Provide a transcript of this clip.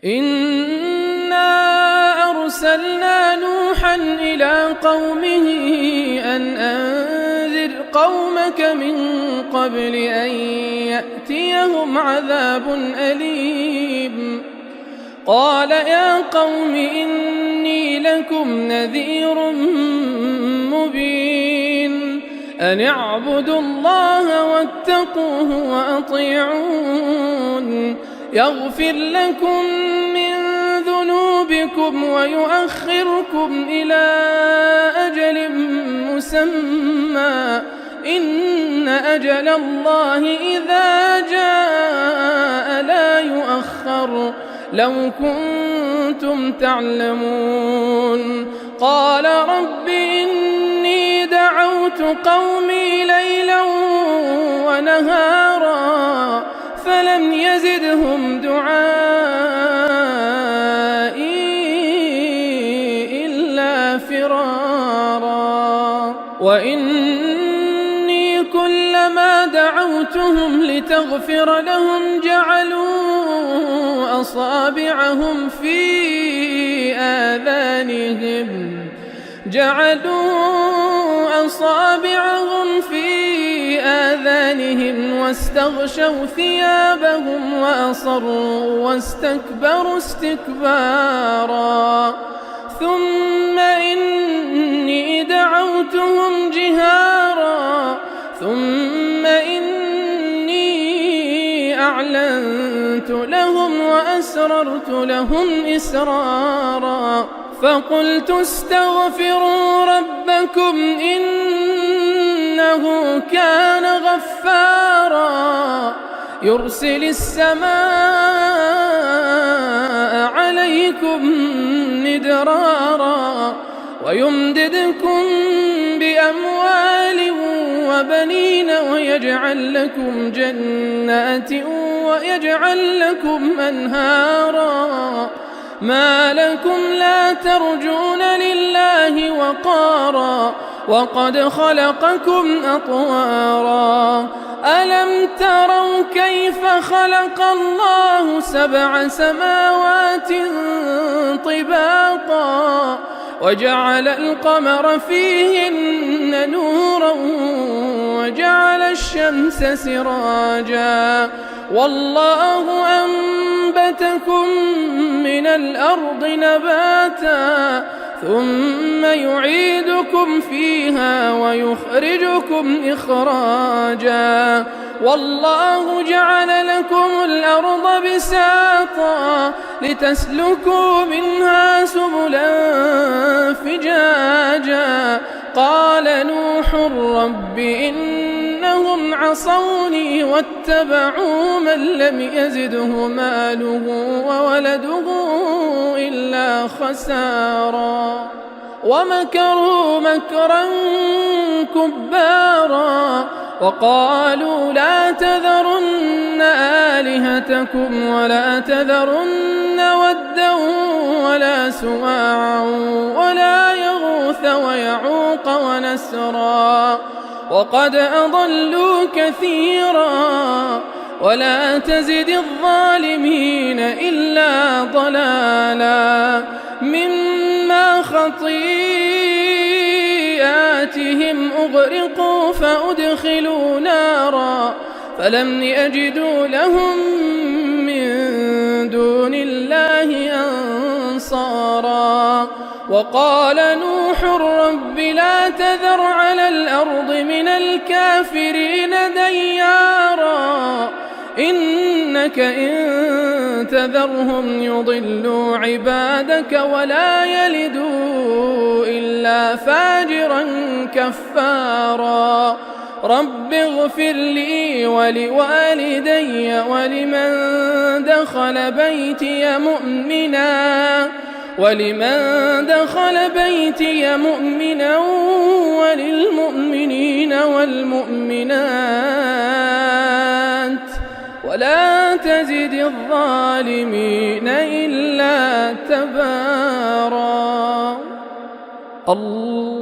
إنا أرسلنا نوحا إلى قومه أن أنذر قومك من قبل أن يأتيهم عذاب أليم. قال يا قوم إني لكم نذير مبين أن اعبدوا الله واتقوه وأطيعون يغفر لكم من ذنوبكم ويؤخركم إلى أجل مسمى إن أجل الله إذا جاء لا يؤخر لو كنتم تعلمون. قال رب إني دعوت قومي ليلا ونهارا فلم يزدهم دعائي إلا فرارا. وإني كلما دعوتهم لتغفر لهم جعلوا أصابعهم في آذانهم واستغشوا ثيابهم وأصروا واستكبروا استكبارا. ثم إني دعوتهم جهارا ثم إني أعلنت لهم وأسررت لهم إسرارا. فقلت استغفروا ربكم إنه كان غفارا يرسل السماء عليكم مدرارا ويمددكم بأموال وبنين ويجعل لكم جنات ويجعل لكم أنهارا. ما لكم لا ترجون لله وقارا وقد خلقكم أطوارا. ألم تروا كيف خلق الله 7 سماوات طباقا وجعل القمر فيهن نورا وجعل الشمس سراجا والله أنبتكم من الأرض نباتا ثم يعيدكم فيها ويخرجكم إخراجا والله جعل لكم الأرض بساطا لتسلكوا منها سبلا فجاجا. قال نوح رب إنهم عصوني واتبعوا من لم يزده ماله وولده إلا خسارا. ومكروا مكرا كبارا وقالوا لا تذرن آلهتكم ولا تذرن ودا ولا سواعا ولا يغوث ويعوق ونسرا وقد أضلوا كثيرا ولا تزد الظالمين إلا ضلالا. مما خطيئاتهم أغرقوا فأدخلوا نارا فلم يجدوا لهم من دون الله أنصارا. وقال نوح رب لا تذر على الأرض من الكافرين ديارا إنك إن تذرهم يضلوا عبادك ولا يلدوا إلا فاجرا كفارا. رب اغفر لي ولوالدي ولمن دخل بيتي مؤمنا وللمؤمنين والمؤمنات ولا تزد الظالمين إلا تبارا. الله